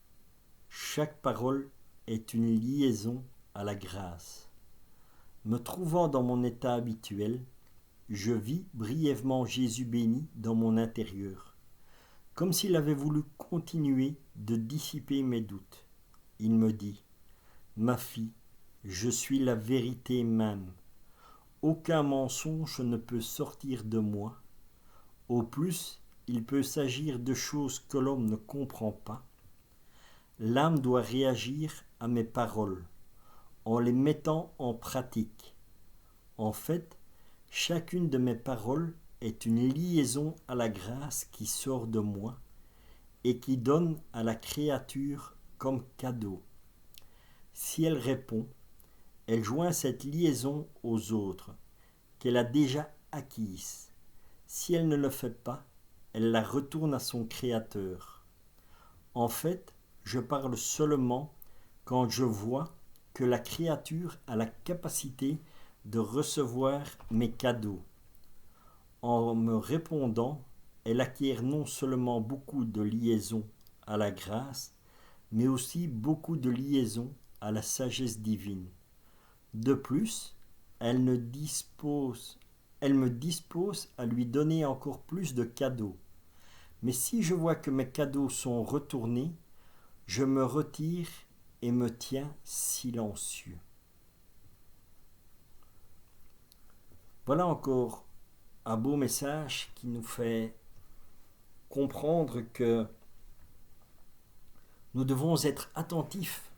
« Chaque parole est une liaison à la grâce. Me trouvant dans mon état habituel, je vis brièvement Jésus béni dans mon intérieur, comme s'il avait voulu continuer de dissiper mes doutes. Il me dit « Ma fille, je suis la vérité même. Aucun mensonge ne peut sortir de moi. Au plus, il peut s'agir de choses que l'homme ne comprend pas. L'âme doit réagir à mes paroles en les mettant en pratique. En fait, chacune de mes paroles est une liaison à la grâce qui sort de moi et qui donne à la créature comme cadeau. Si elle répond, elle joint cette liaison aux autres, qu'elle a déjà acquise. Si elle ne le fait pas, elle la retourne à son Créateur. En fait, je parle seulement quand je vois que la créature a la capacité de recevoir mes cadeaux. En me répondant, elle acquiert non seulement beaucoup de liaisons à la grâce, mais aussi beaucoup de liaisons à la sagesse divine. De plus, elle me dispose à lui donner encore plus de cadeaux. Mais si je vois que mes cadeaux sont retournés, je me retire et me tiens silencieux. Voilà encore un beau message qui nous fait comprendre que nous devons être attentifs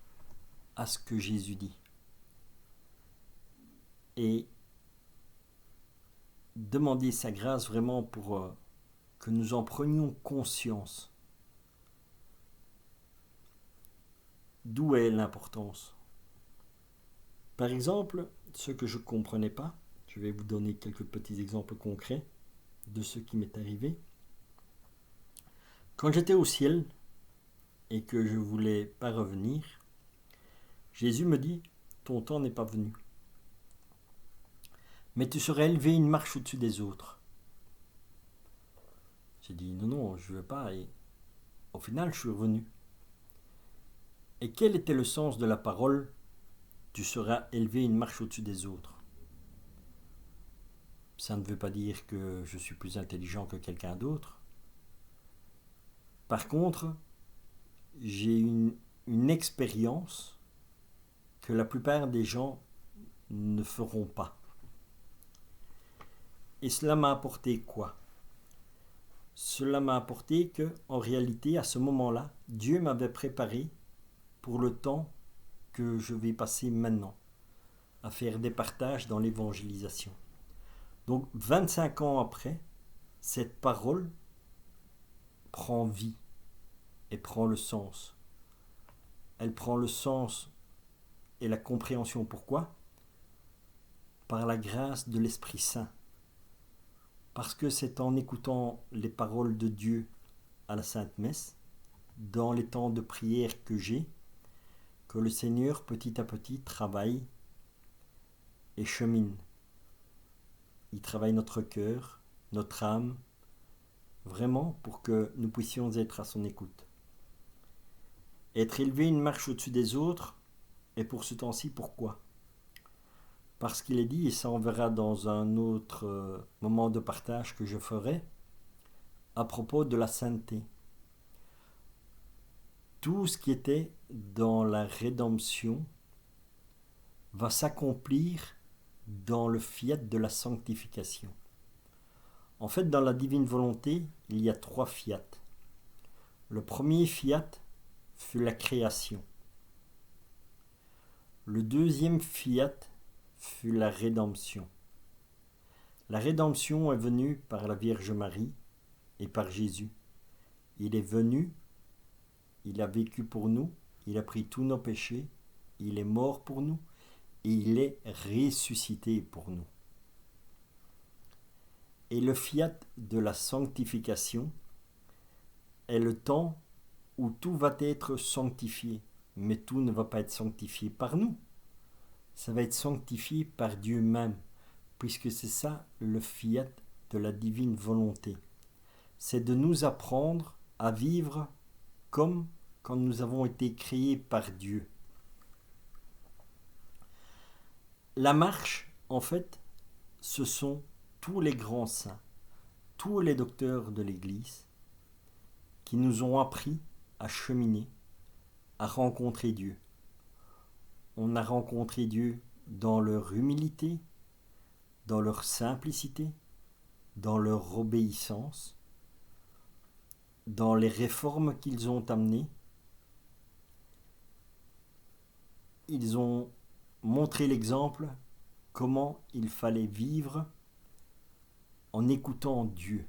à ce que Jésus dit et demander sa grâce vraiment pour que nous en prenions conscience. D'où est l'importance? Par exemple, ce que je ne comprenais pas, je vais vous donner quelques petits exemples concrets de ce qui m'est arrivé. Quand j'étais au ciel et que je ne voulais pas revenir, Jésus me dit « Ton temps n'est pas venu. Mais tu serais élevé une marche au-dessus des autres. » J'ai dit « Non, je ne veux pas. » Et au final, je suis revenu. Et quel était le sens de la parole « Tu seras élevé une marche au-dessus des autres » ? Ça ne veut pas dire que je suis plus intelligent que quelqu'un d'autre. Par contre, j'ai une expérience que la plupart des gens ne feront pas. Et cela m'a apporté quoi? Cela m'a apporté que, en réalité, à ce moment-là, Dieu m'avait préparé pour le temps que je vais passer maintenant, à faire des partages dans l'évangélisation. Donc 25 ans après, cette parole prend vie et prend le sens. Elle prend le sens et la compréhension. Pourquoi? Par la grâce de l'Esprit Saint. Parce que c'est en écoutant les paroles de Dieu à la Sainte Messe, dans les temps de prière que j'ai, que le Seigneur petit à petit travaille et chemine. Il travaille notre cœur, notre âme, vraiment pour que nous puissions être à son écoute. Être élevé une marche au-dessus des autres, et pour ce temps-ci, pourquoi? Parce qu'il est dit, et ça on verra dans un autre moment de partage que je ferai, à propos de la sainteté. Tout ce qui était dans la rédemption va s'accomplir dans le fiat de la sanctification. En fait, dans la divine volonté, il y a 3 fiat. Le premier fiat fut la création. Le deuxième fiat fut la rédemption. La rédemption est venue par la Vierge Marie et par Jésus. Il est venu, il a vécu pour nous, il a pris tous nos péchés, il est mort pour nous et il est ressuscité pour nous. Et le fiat de la sanctification est le temps où tout va être sanctifié. Mais tout ne va pas être sanctifié par nous. Ça va être sanctifié par Dieu même, puisque c'est ça le fiat de la divine volonté. C'est de nous apprendre à vivre comme quand nous avons été créés par Dieu. La marche, en fait, ce sont tous les grands saints, tous les docteurs de l'Église qui nous ont appris à cheminer, à rencontrer Dieu. On a rencontré Dieu dans leur humilité, dans leur simplicité, dans leur obéissance, dans les réformes qu'ils ont amenées. Ils ont montré l'exemple comment il fallait vivre en écoutant Dieu.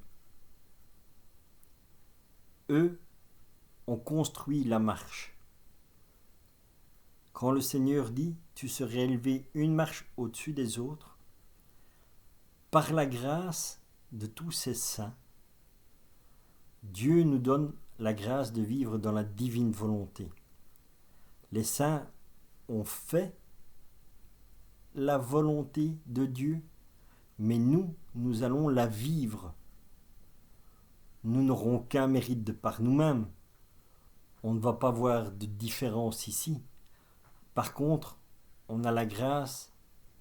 Eux ont construit la marche. Quand le Seigneur dit « Tu serais élevé une marche au-dessus des autres », par la grâce de tous ces saints, Dieu nous donne la grâce de vivre dans la divine volonté. Les saints ont fait la volonté de Dieu, mais nous allons la vivre. Nous n'aurons qu'un mérite de par nous-mêmes. On ne va pas voir de différence ici. Par contre, on a la grâce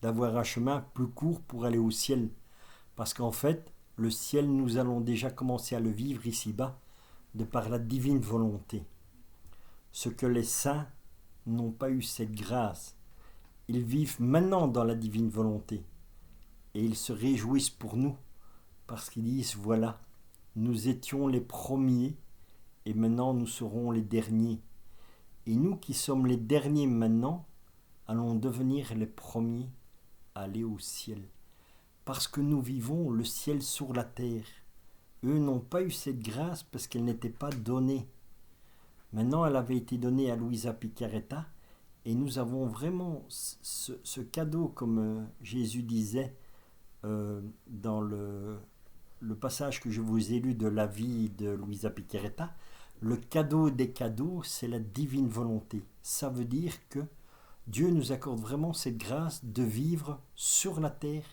d'avoir un chemin plus court pour aller au ciel. Parce qu'en fait, le ciel, nous allons déjà commencer à le vivre ici-bas, de par la divine volonté. Ce que les saints n'ont pas eu cette grâce. Ils vivent maintenant dans la divine volonté. Et ils se réjouissent pour nous, parce qu'ils disent, voilà, nous étions les premiers, et maintenant nous serons les derniers. Et nous qui sommes les derniers maintenant, allons devenir les premiers à aller au ciel. Parce que nous vivons le ciel sur la terre. Eux n'ont pas eu cette grâce parce qu'elle n'était pas donnée. Maintenant, elle avait été donnée à Luisa Piccarreta. Et nous avons vraiment ce cadeau, comme Jésus disait dans le passage que je vous ai lu de la vie de Luisa Piccarreta. Le cadeau des cadeaux, c'est la divine volonté. Ça veut dire que Dieu nous accorde vraiment cette grâce de vivre sur la terre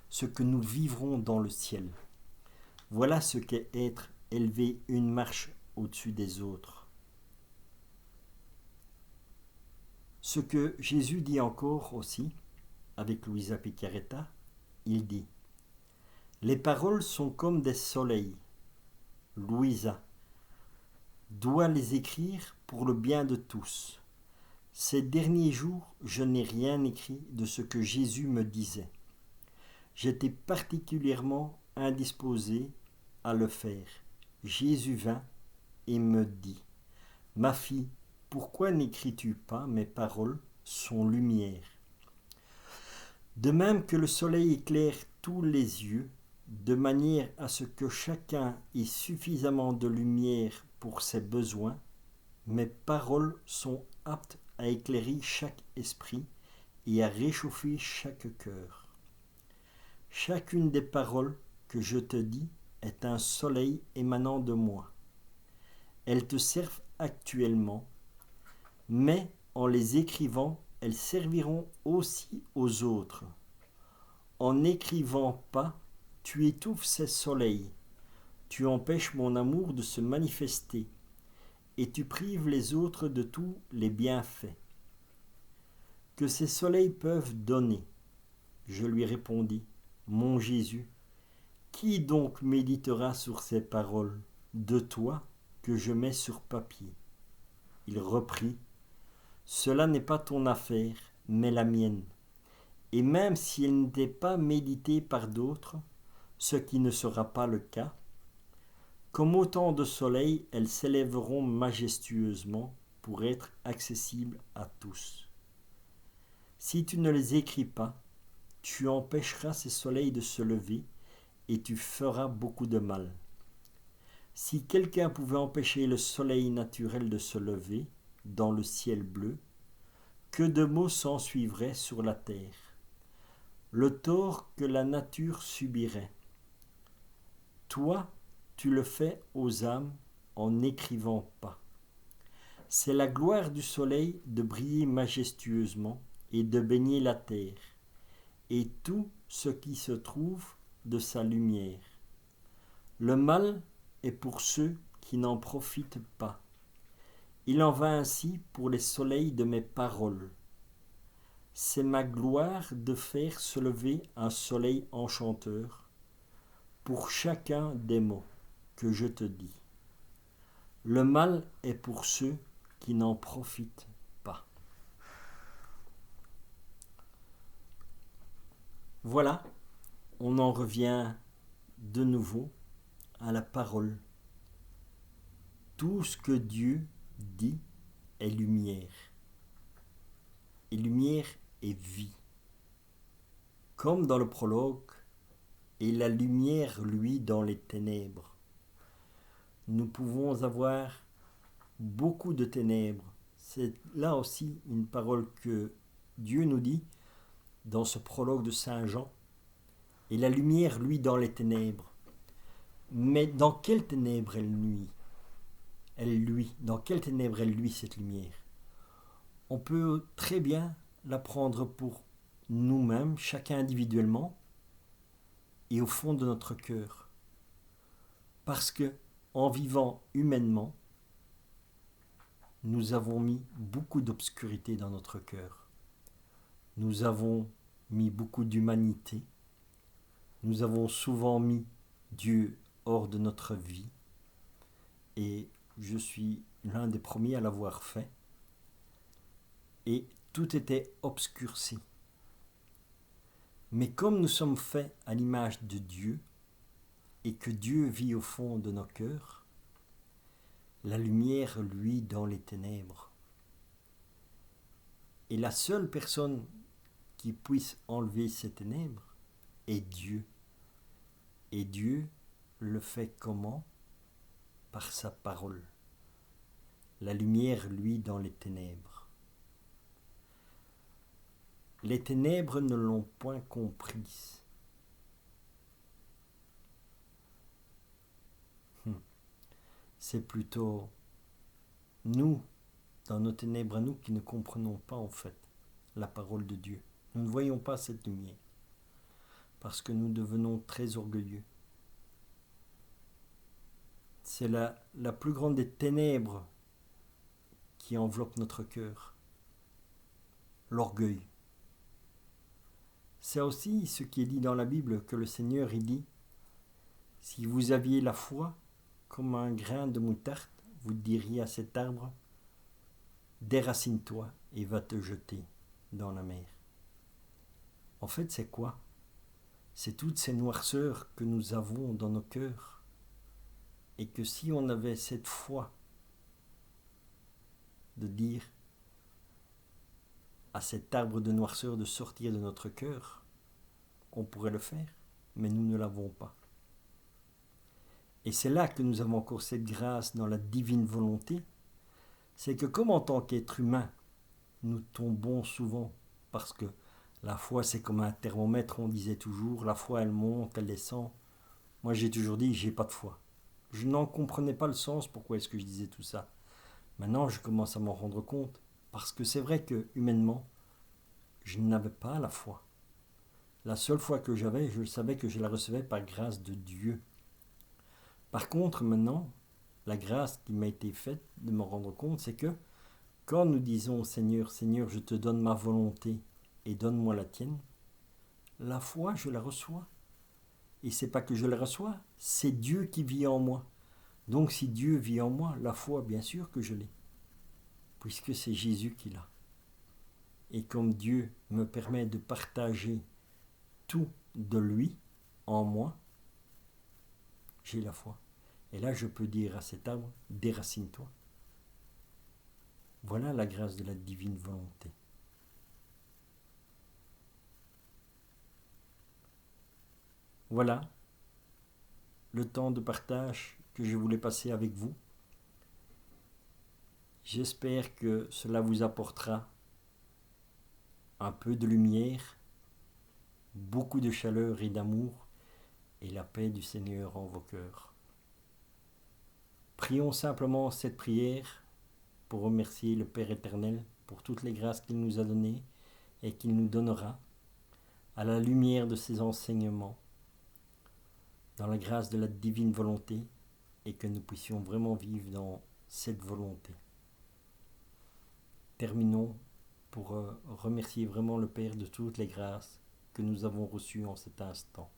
ce que nous vivrons dans le ciel. Voilà ce qu'est être élevé une marche au-dessus des autres. Ce que Jésus dit encore aussi, avec Luisa Piccarreta, il dit « Les paroles sont comme des soleils. Luisa doit les écrire pour le bien de tous. Ces derniers jours, je n'ai rien écrit de ce que Jésus me disait. J'étais particulièrement indisposé à le faire. Jésus vint et me dit « Ma fille, pourquoi n'écris-tu pas mes paroles sont lumière ?» De même que le soleil éclaire tous les yeux, de manière à ce que chacun ait suffisamment de lumière pour ses besoins, mes paroles sont aptes à éclairer chaque esprit et à réchauffer chaque cœur. Chacune des paroles que je te dis est un soleil émanant de moi. Elles te servent actuellement, mais en les écrivant, elles serviront aussi aux autres. En n'écrivant pas, tu étouffes ces soleils, tu empêches mon amour de se manifester, et tu prives les autres de tous les bienfaits que ces soleils peuvent donner. Je lui répondis, mon Jésus, qui donc méditera sur ces paroles de toi que je mets sur papier? Il reprit, cela n'est pas ton affaire, mais la mienne. Et même si elle n'était pas méditée par d'autres, ce qui ne sera pas le cas, comme autant de soleils, elles s'élèveront majestueusement pour être accessibles à tous. Si tu ne les écris pas, tu empêcheras ces soleils de se lever et tu feras beaucoup de mal. Si quelqu'un pouvait empêcher le soleil naturel de se lever dans le ciel bleu, que de maux s'ensuivraient sur la terre, le tort que la nature subirait. Toi, tu le fais aux âmes en n'écrivant pas. C'est la gloire du soleil de briller majestueusement et de baigner la terre, et tout ce qui se trouve de sa lumière. Le mal est pour ceux qui n'en profitent pas. Il en va ainsi pour les soleils de mes paroles. C'est ma gloire de faire se lever un soleil enchanteur pour chacun des mots que je te dis. Le mal est pour ceux qui n'en profitent pas. Voilà, on en revient de nouveau à la parole. Tout ce que Dieu dit est lumière. Et lumière est vie. Comme dans le prologue, et la lumière, lui, dans les ténèbres. Nous pouvons avoir beaucoup de ténèbres. C'est là aussi une parole que Dieu nous dit dans ce prologue de Saint Jean. Et la lumière, lui, dans les ténèbres. Mais dans quelles ténèbres elle nuit? Dans quelles ténèbres elle luit cette lumière? On peut très bien la prendre pour nous-mêmes, chacun individuellement, et au fond de notre cœur. Parce que, en vivant humainement, nous avons mis beaucoup d'obscurité dans notre cœur. Nous avons mis beaucoup d'humanité. Nous avons souvent mis Dieu hors de notre vie. Et je suis l'un des premiers à l'avoir fait. Et tout était obscurci. Mais comme nous sommes faits à l'image de Dieu, et que Dieu vit au fond de nos cœurs, la lumière luit dans les ténèbres. Et la seule personne qui puisse enlever ces ténèbres est Dieu. Et Dieu le fait comment? Par sa parole. La lumière luit dans les ténèbres. Les ténèbres ne l'ont point comprise. C'est plutôt nous, dans nos ténèbres à nous, qui ne comprenons pas en fait la parole de Dieu. Nous ne voyons pas cette lumière parce que nous devenons très orgueilleux. C'est la plus grande des ténèbres qui enveloppe notre cœur, l'orgueil. C'est aussi ce qui est dit dans la Bible, que le Seigneur il dit, si vous aviez la foi comme un grain de moutarde, vous diriez à cet arbre, déracine-toi et va te jeter dans la mer. En fait, c'est quoi? C'est toutes ces noirceurs que nous avons dans nos cœurs. Et que si on avait cette foi de dire à cet arbre de noirceur de sortir de notre cœur, on pourrait le faire, mais nous ne l'avons pas. Et c'est là que nous avons encore cette grâce dans la divine volonté, c'est que comme en tant qu'être humain, nous tombons souvent, parce que la foi c'est comme un thermomètre, on disait toujours, la foi elle monte, elle descend. Moi j'ai toujours dit, j'ai pas de foi. Je n'en comprenais pas le sens, pourquoi est-ce que je disais tout ça. Maintenant je commence à m'en rendre compte, parce que c'est vrai que humainement, je n'avais pas la foi. La seule foi que j'avais, je savais que je la recevais par grâce de Dieu. Par contre, maintenant, la grâce qui m'a été faite de me rendre compte, c'est que quand nous disons Seigneur, Seigneur, je te donne ma volonté et donne-moi la tienne, la foi, je la reçois. Et c'est pas que je la reçois, c'est Dieu qui vit en moi. Donc si Dieu vit en moi, la foi, bien sûr que je l'ai, puisque c'est Jésus qui l'a. Et comme Dieu me permet de partager tout de lui en moi, j'ai la foi. Et là, je peux dire à cet arbre, déracine-toi. Voilà la grâce de la divine volonté. Voilà le temps de partage que je voulais passer avec vous. J'espère que cela vous apportera un peu de lumière, beaucoup de chaleur et d'amour, et la paix du Seigneur en vos cœurs. Prions simplement cette prière pour remercier le Père éternel pour toutes les grâces qu'il nous a données et qu'il nous donnera, à la lumière de ses enseignements, dans la grâce de la divine volonté, et que nous puissions vraiment vivre dans cette volonté. Terminons pour remercier vraiment le Père de toutes les grâces que nous avons reçues en cet instant.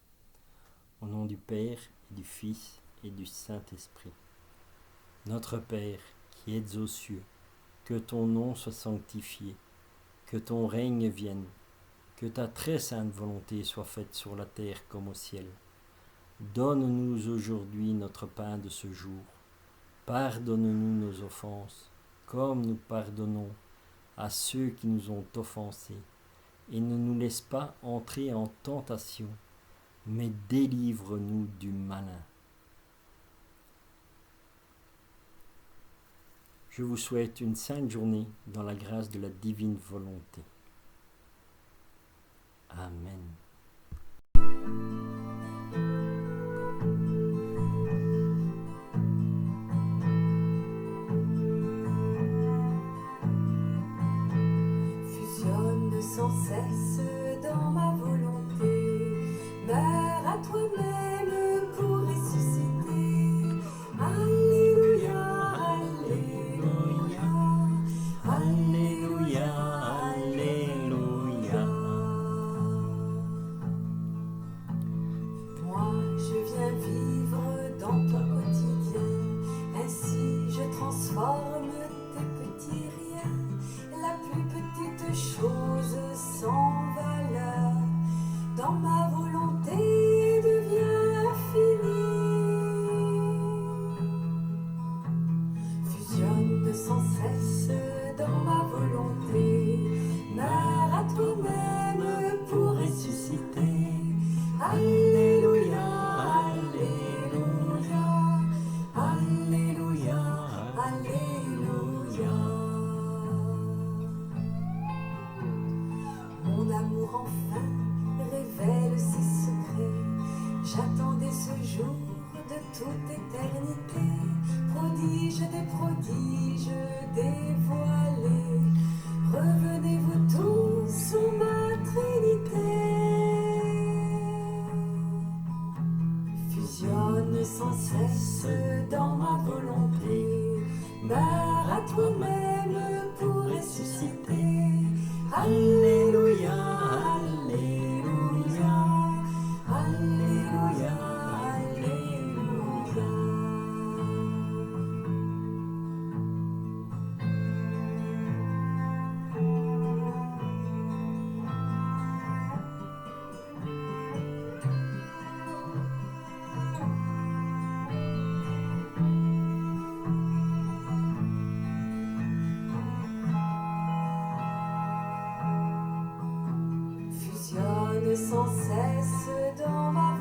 Au nom du Père, et du Fils et du Saint-Esprit. Notre Père, qui êtes aux cieux, que ton nom soit sanctifié, que ton règne vienne, que ta très sainte volonté soit faite sur la terre comme au ciel. Donne-nous aujourd'hui notre pain de ce jour. Pardonne-nous nos offenses, comme nous pardonnons à ceux qui nous ont offensés. Et ne nous laisse pas entrer en tentation, mais délivre-nous du malin. Je vous souhaite une sainte journée dans la grâce de la divine volonté. Amen. Fusionne sans cesse dans ma volonté, meurs à toi-même pour ressusciter. Alléluia, Alléluia, Alléluia, Alléluia. Moi, je viens vivre dans ton quotidien, ainsi je transforme tes petits riens, la plus petite chose sans valeur, dans ma volonté devient infinie. Fusionne sans cesse dans ma volonté, meurs à toi-même pour ressusciter. Alléluia, Alléluia, Alléluia, Alléluia. Mon amour enfin révèle ses secrets. J'attendais ce jour de toute éternité. Prodige des prodiges dévoilés. Revenez-vous tous, ô ma Trinité. Fusionne sans cesse dans ma volonté, meurs à toi-même pour ressusciter. Alléluia, Alléluia, Alléluia, Alléluia. Fusionne sans cesse dans ma